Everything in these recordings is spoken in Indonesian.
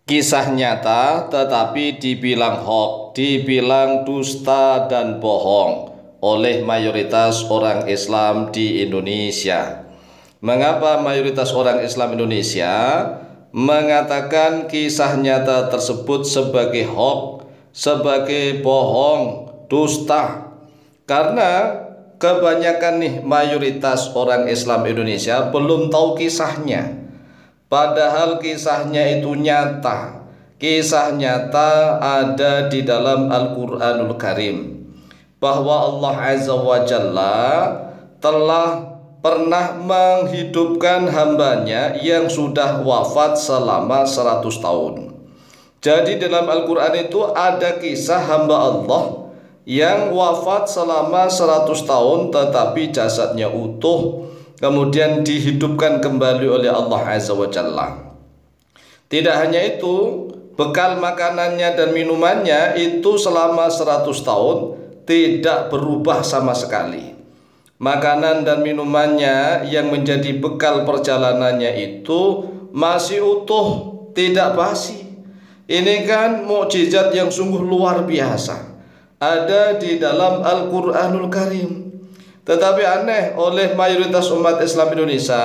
Kisah nyata tetapi dibilang hoax, dibilang dusta dan bohong oleh mayoritas orang Islam di Indonesia. Mengapa mayoritas orang Islam Indonesia mengatakan kisah nyata tersebut sebagai hoax, sebagai bohong, dusta? Karena kebanyakan mayoritas orang Islam Indonesia belum tahu kisahnya. Padahal kisahnya itu nyata. Kisah nyata ada di dalam Al-Quranul Karim, bahwa Allah Azza wa Jalla telah pernah menghidupkan hambanya yang sudah wafat selama 100 tahun. Jadi dalam Al-Quran itu ada kisah hamba Allah yang wafat selama 100 tahun tetapi jasadnya utuh, kemudian dihidupkan kembali oleh Allah Azza wa Jalla. Tidak hanya itu, bekal makanannya dan minumannya itu selama 100 tahun tidak berubah sama sekali. Makanan dan minumannya yang menjadi bekal perjalanannya itu masih utuh, tidak basi. Ini kan mukjizat yang sungguh luar biasa, ada di dalam Al-Quranul Karim. Tetapi aneh, oleh mayoritas umat Islam Indonesia,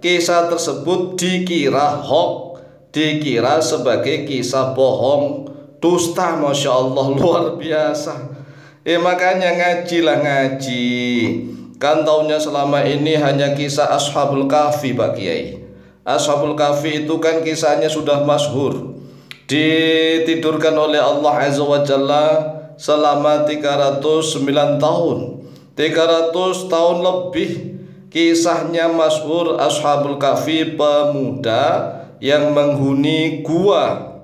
kisah tersebut dikira hoax, dikira sebagai kisah bohong, dusta. Masya Allah, luar biasa. Makanya ngajilah, ngaji. Kan taunya selama ini hanya kisah Ashabul Kahfi, Pak Kiai. Ashabul Kahfi itu kan kisahnya sudah masyhur, ditidurkan oleh Allah Azza wa Jalla selama 309 tahun. 300 tahun lebih kisahnya masyhur, Ashabul Kahfi, pemuda yang menghuni gua.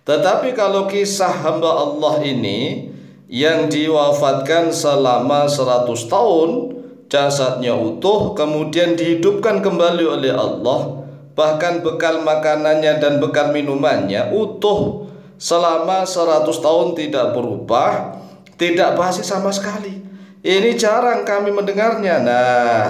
Tetapi kalau kisah hamba Allah ini yang diwafatkan selama 100 tahun, jasadnya utuh, kemudian dihidupkan kembali oleh Allah, bahkan bekal makanannya dan bekal minumannya utuh selama 100 tahun tidak berubah, tidak basi sama sekali. Ini jarang kami mendengarnya. Nah,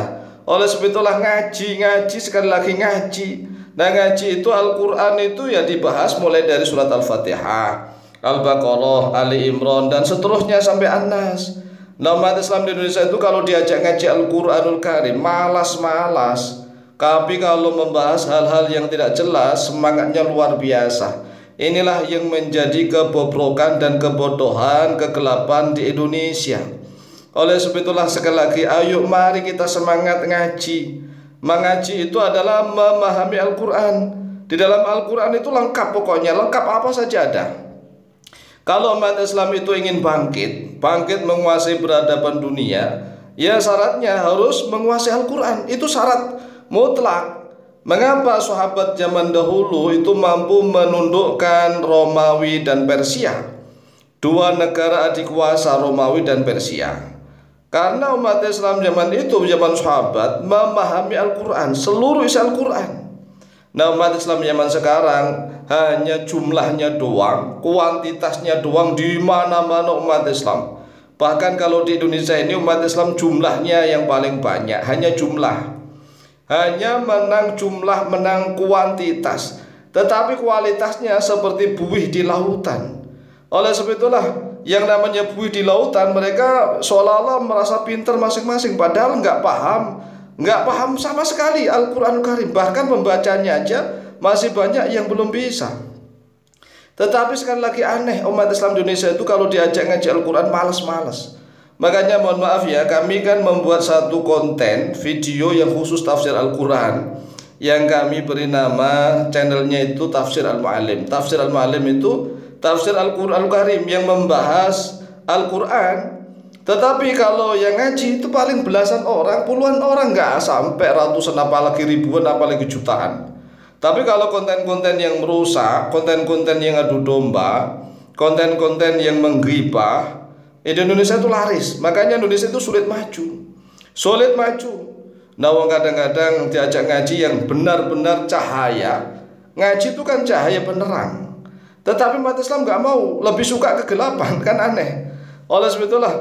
oleh sebab itulah ngaji sekali lagi ngaji. Nah, ngaji itu Al-Quran itu ya dibahas mulai dari surat Al-Fatihah, Al-Baqarah, Ali Imran, dan seterusnya sampai An-Nas. Nah, umat Islam di Indonesia itu kalau diajak ngaji Al-Quranul Karim malas-malas. Tapi kalau membahas hal-hal yang tidak jelas, semangatnya luar biasa. Inilah yang menjadi kebobrokan dan kebodohan, kegelapan di Indonesia. Oleh sebab itulah sekali lagi, ayo mari kita semangat ngaji. Mengaji itu adalah memahami Al-Quran. Di dalam Al-Quran itu lengkap, pokoknya lengkap, apa saja ada. Kalau umat Islam itu ingin bangkit menguasai peradaban dunia, ya syaratnya harus menguasai Al-Quran. Itu syarat mutlak. Mengapa sahabat zaman dahulu itu mampu menundukkan Romawi dan Persia? Dua negara adik kuasa, Romawi dan Persia. Karena umat Islam zaman itu, zaman sahabat, memahami Al-Quran, seluruh isi Al-Quran. Nah, umat Islam zaman sekarang hanya jumlahnya doang, kuantitasnya doang di mana-mana umat Islam. Bahkan kalau di Indonesia ini umat Islam jumlahnya yang paling banyak, hanya jumlah. Hanya menang jumlah, menang kuantitas, tetapi kualitasnya seperti buih di lautan. Oleh sebab itulah yang namanya buih di lautan, mereka seolah-olah merasa pintar masing-masing, padahal nggak paham sama sekali Al-Quran Karim. Bahkan membacanya aja masih banyak yang belum bisa. Tetapi sekali lagi aneh, umat Islam Indonesia itu kalau diajak ngaji Al-Quran malas-malas. Makanya mohon maaf ya, kami kan membuat satu konten video yang khusus tafsir Al-Quran, yang kami beri nama channelnya itu Tafsir Al-Mu'allim. Tafsir Al-Mu'allim itu tafsir Al-Quran Karim yang membahas Al-Quran. Tetapi kalau yang ngaji itu paling belasan orang, puluhan orang, nggak sampai ratusan, apalagi ribuan, apalagi jutaan. Tapi kalau konten-konten yang merusak, konten-konten yang adu domba, konten-konten yang menggibah, di Indonesia itu laris. Makanya Indonesia itu sulit maju. Nah, kadang-kadang diajak ngaji yang benar-benar cahaya. Ngaji itu kan cahaya penerang. Tetapi umat Islam nggak mau, lebih suka kegelapan, kan aneh. Oleh sebab itulah,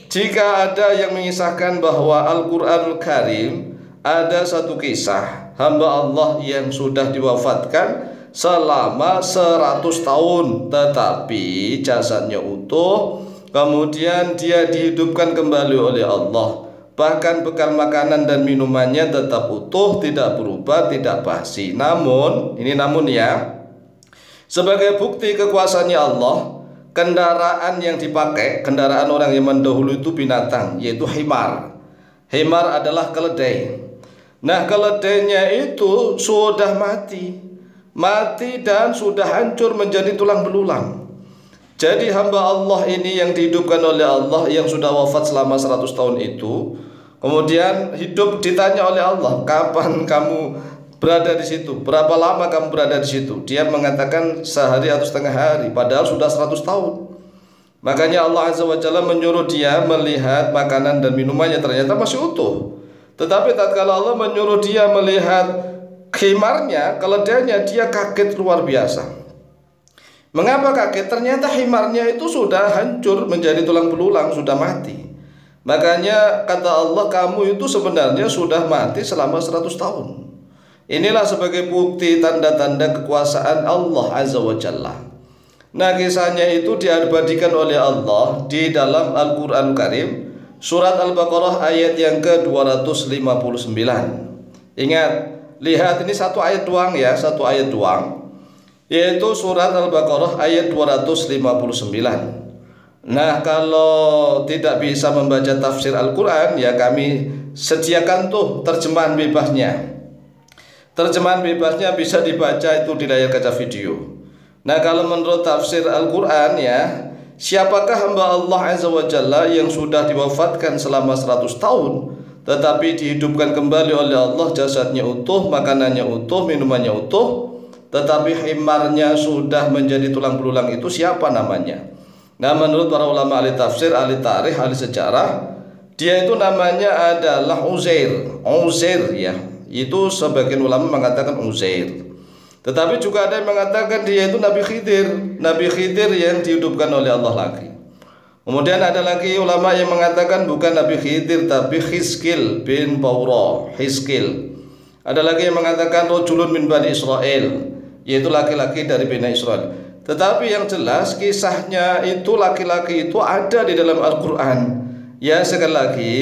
jika ada yang mengisahkan bahwa Al-Quranul Karim ada satu kisah hamba Allah yang sudah diwafatkan selama 100 tahun, tetapi jasadnya utuh, kemudian dia dihidupkan kembali oleh Allah. Bahkan bekal makanan dan minumannya tetap utuh, tidak berubah, tidak basi. Namun, ini namun ya, sebagai bukti kekuasaannya Allah, kendaraan yang dipakai, kendaraan orang yang mendahulu itu binatang, yaitu himar. Himar adalah keledai. Nah, keledainya itu sudah mati dan sudah hancur menjadi tulang belulang. Jadi hamba Allah ini yang dihidupkan oleh Allah, yang sudah wafat selama 100 tahun itu, kemudian hidup, ditanya oleh Allah, kapan kamu berada di situ? Berapa lama kamu berada di situ? Dia mengatakan sehari atau setengah hari, padahal sudah 100 tahun. Makanya Allah Azza wa Jalla menyuruh dia melihat makanan dan minumannya, ternyata masih utuh. Tetapi tatkala Allah menyuruh dia melihat himarnya, keledainya, dia kaget luar biasa. Mengapa kaget? Ternyata himarnya itu sudah hancur menjadi tulang belulang, sudah mati. Makanya kata Allah, kamu itu sebenarnya sudah mati selama 100 tahun. Inilah sebagai bukti tanda-tanda kekuasaan Allah Azza wa Jalla. Nah, kisahnya itu diabadikan oleh Allah di dalam Al-Quran Karim, surat Al-Baqarah ayat yang ke-259. Ingat, lihat ini satu ayat doang ya, satu ayat doang, yaitu surat Al-Baqarah ayat 259. Nah, kalau tidak bisa membaca tafsir Al-Quran, ya kami sediakan tuh terjemahan bebasnya. Terjemahan bebasnya bisa dibaca itu di layar kaca video. Nah, kalau menurut tafsir Al-Quran ya, siapakah hamba Allah Azza wa Jalla yang sudah diwafatkan selama 100 tahun tetapi dihidupkan kembali oleh Allah, jasadnya utuh, makanannya utuh, minumannya utuh, tetapi himarnya sudah menjadi tulang belulang, itu siapa namanya? Nah, menurut para ulama ahli tafsir, ahli tarikh, ahli sejarah, dia itu namanya adalah Uzair. Uzair ya, itu sebagian ulama mengatakan Uzair. Tetapi juga ada yang mengatakan dia itu Nabi Khidir. Nabi Khidir yang dihidupkan oleh Allah lagi. Kemudian ada lagi ulama yang mengatakan bukan Nabi Khidir, tapi Hizkil bin Baura. Hizkil. Ada lagi yang mengatakan Rajulun min Bani Israel, yaitu laki-laki dari Bani Israel. Tetapi yang jelas kisahnya itu laki-laki itu ada di dalam Al-Quran. Ya, sekali lagi,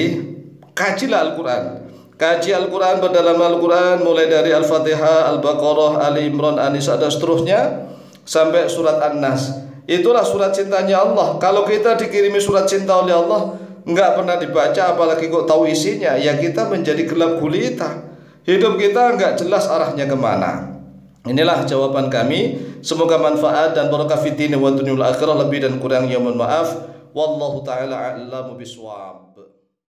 kajilah Al-Quran. Kaji Al-Quran, berdalam Al-Quran, mulai dari Al-Fatihah, Al-Baqarah, Ali Imran, An-Nisa, dan seterusnya sampai surat An-Nas. Itulah surat cintanya Allah. Kalau kita dikirimi surat cinta oleh Allah, nggak pernah dibaca, apalagi kok tahu isinya, ya kita menjadi gelap gulita. Hidup kita nggak jelas arahnya kemana. Inilah jawaban kami. Semoga manfaat dan barakah fid din wa dunyal akhirah. Lebih dan kurangnya mohon maaf. Wallahu ta'ala a'lamu bishawab.